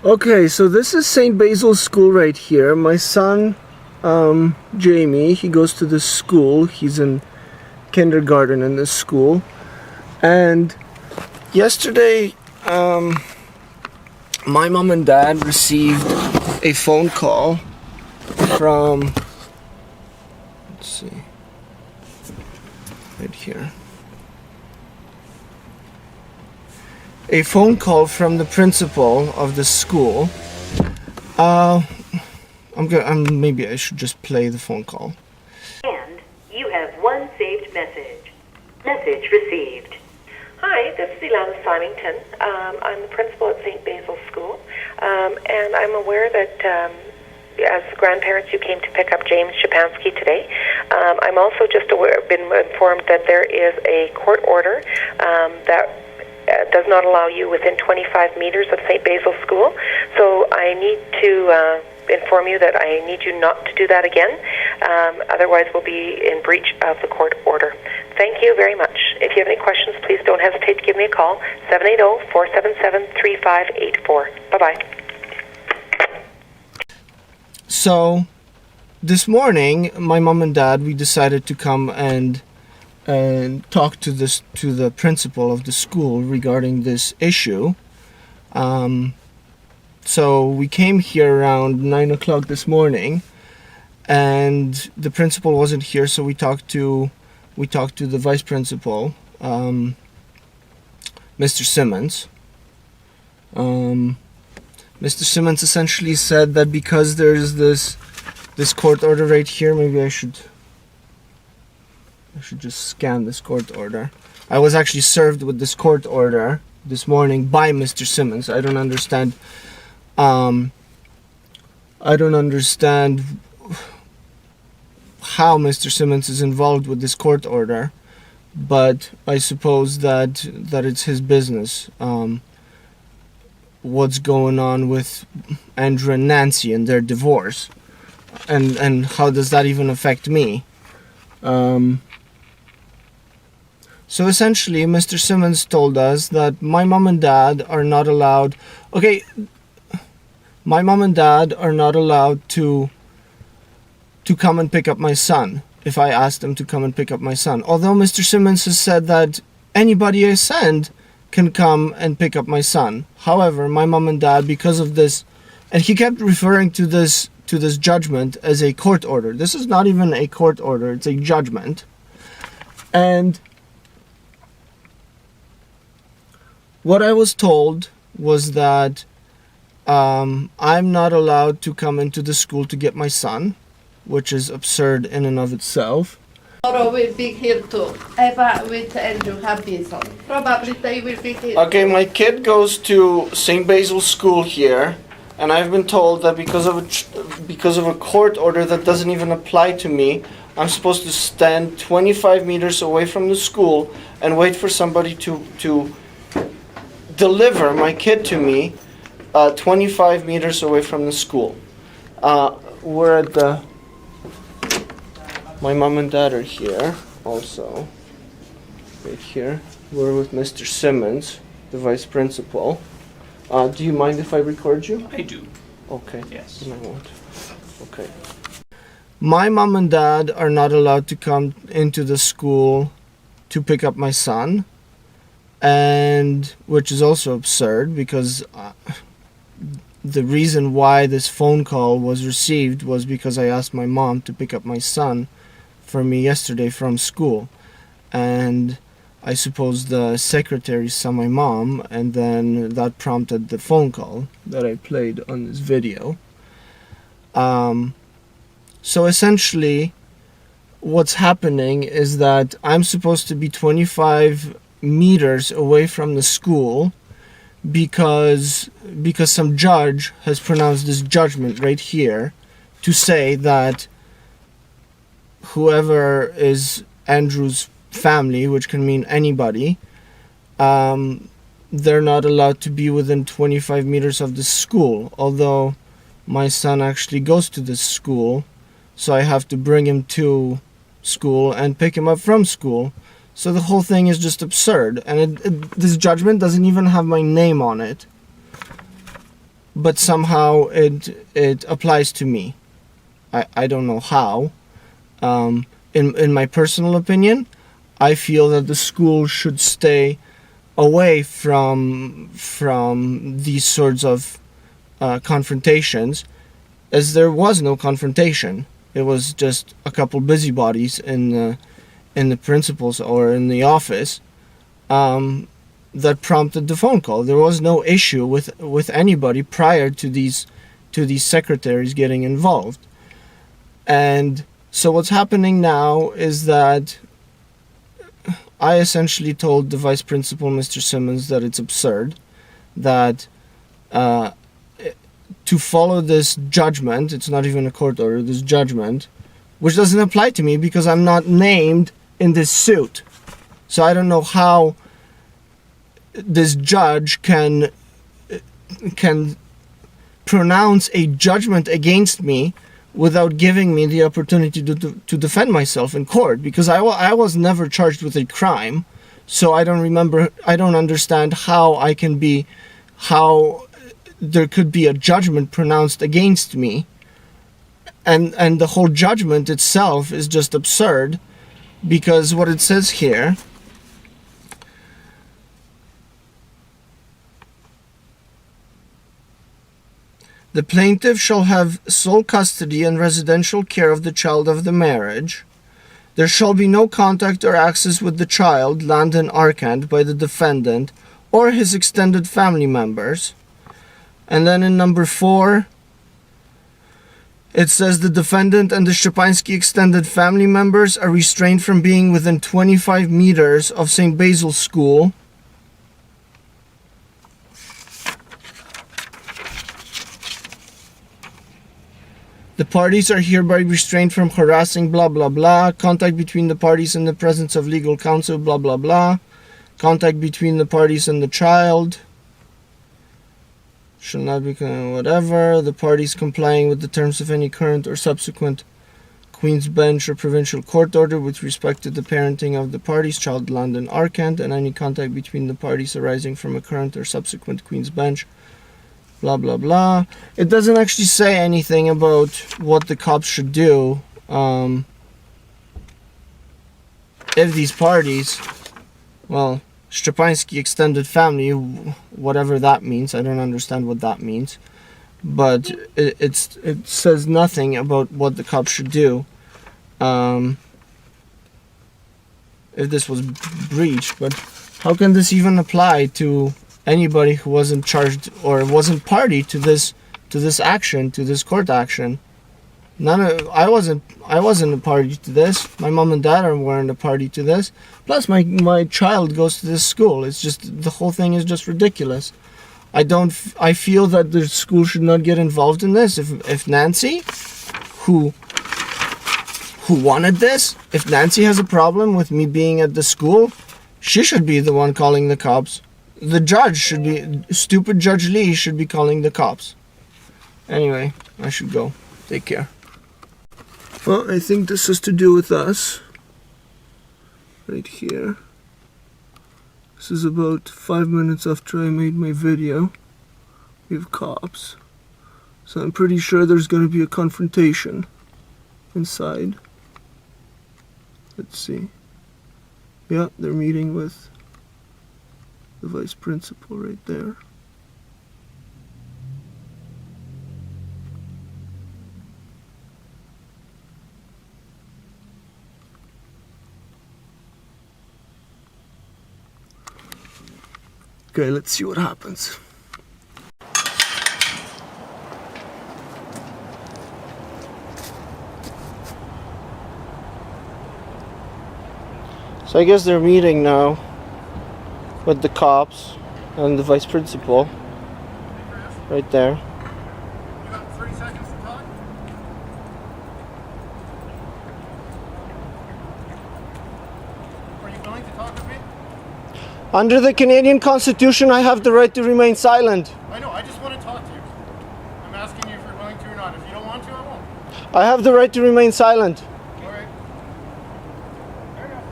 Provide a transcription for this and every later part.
Okay, so this is St. Basil School right here. My son, Jamie, he goes to this school. He's in kindergarten in this school. And yesterday, my mom and dad received a phone call from, let's see, right here. A phone call from the principal of the school. Maybe I should just play the phone call. And you have one saved message. Message received. Hi, this is Ilana Symington. I'm the principal at St. Basil School, and I'm aware that as grandparents you came to pick up James Shapansky today. I'm also just been informed that there is a court order that does not allow you within 25 meters of St. Basil School. So I need to inform you that I need you not to do that again. Otherwise we'll be in breach of the court order. Thank you very much. If you have any questions, please don't hesitate to give me a call, 780-477-3584. Bye-bye. So this morning, my mom and dad, we decided to come and talk to the principal of the school regarding this issue. So we came here around 9 o'clock this morning, and the principal wasn't here. So we talked to the vice principal, Mr. Simmons. Mr. Simmons essentially said that because there's this court order right here, maybe I should just scan this court order. I was actually served with this court order this morning by Mr. Simmons. I don't understand how Mr. Simmons is involved with this court order, but I suppose that it's his business. What's going on with Andrew and Nancy and their divorce, and how does that even affect me? So essentially, Mr. Simmons told us that my mom and dad are not allowed. My mom and dad are not allowed to come and pick up my son if I ask them to come and pick up my son. Although Mr. Simmons has said that anybody I send can come and pick up my son. However, my mom and dad, because of this, and he kept referring to this judgment as a court order. This is not even a court order, it's a judgment. And what I was told was that I'm not allowed to come into the school to get my son, which is absurd in and of itself. Tomorrow will be here too. Eva with Andrew Harbison. Probably they will be here. Okay, my kid goes to St. Basil School here, and I've been told that because of a court order that doesn't even apply to me, I'm supposed to stand 25 meters away from the school and wait for somebody to deliver my kid to me 25 meters away from the school. We're at my mom and dad are here also. Right here. We're with Mr. Simmons, the vice principal. Do you mind if I record you? I do. Okay. Yes. Then I won't. Okay. My mom and dad are not allowed to come into the school to pick up my son, and which is also absurd because the reason why this phone call was received was because I asked my mom to pick up my son for me yesterday from school, and I suppose the secretary saw my mom, and then that prompted the phone call that I played on this video. So essentially what's happening is that I'm supposed to be 25 meters away from the school because some judge has pronounced this judgment right here to say that whoever is Andrew's family, which can mean anybody, they're not allowed to be within 25 meters of the school, although my son actually goes to this school, so I have to bring him to school and pick him up from school. So the whole thing is just absurd, and this judgment doesn't even have my name on it. but somehow it applies to me. I don't know how. In my personal opinion, I feel that the school should stay away from these sorts of confrontations, as there was no confrontation. It was just a couple busybodies in the principal's or in the office that prompted the phone call. There was no issue with anybody prior to these secretaries getting involved. And so what's happening now is that I essentially told the vice principal, Mr. Simmons, that it's absurd that to follow this judgment, it's not even a court order, this judgment, which doesn't apply to me because I'm not named in this suit. So I don't know how this judge can pronounce a judgment against me without giving me the opportunity to defend myself in court, because I was never charged with a crime. So I don't understand how there could be a judgment pronounced against me, and the whole judgment itself is just absurd, because what it says here, the plaintiff shall have sole custody and residential care of the child of the marriage. There shall be no contact or access with the child, Landon Arkand, by the defendant or his extended family members. And then in number 4, it says the defendant and the Szczepański extended family members are restrained from being within 25 meters of St. Basil School. The parties are hereby restrained from harassing blah blah blah, contact between the parties in the presence of legal counsel blah blah blah, contact between the parties and the child shall not be whatever, the parties complying with the terms of any current or subsequent Queen's Bench or provincial court order with respect to the parenting of the parties, child Landon Arkand, and any contact between the parties arising from a current or subsequent Queen's Bench blah blah blah. It doesn't actually say anything about what the cops should do if these parties, well, Szczepański extended family, whatever that means, I don't understand what that means, but it says nothing about what the cops should do if this was breached. But how can this even apply to anybody who wasn't charged or wasn't party to this action, to this court action? I wasn't a party to this. My mom and dad weren't a party to this. Plus, my child goes to this school. It's just, the whole thing is just ridiculous. I feel that the school should not get involved in this. If Nancy, who wanted this, if Nancy has a problem with me being at the school, she should be the one calling the cops. The judge should be, stupid Judge Lee should be calling the cops. Anyway, I should go. Take care. Well, I think this has to do with us. Right here. This is about 5 minutes after I made my video. We have cops. So I'm pretty sure there's going to be a confrontation inside. Let's see. Yeah, they're meeting with the vice principal right there. Okay, let's see what happens. So I guess they're meeting now with the cops and the vice principal. Right there. You got 30 seconds to talk? Are you willing to talk with me? Under the Canadian Constitution, I have the right to remain silent. I know, I just want to talk to you. I'm asking you if you're willing to or not. If you don't want to, I won't. I have the right to remain silent. All right. Fair enough.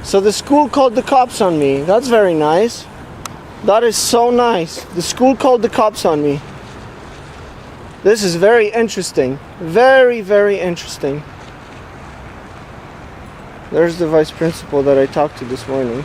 So the school called the cops on me. That's very nice. That is so nice. The school called the cops on me. This is very interesting. Very, very interesting. There's the vice principal that I talked to this morning.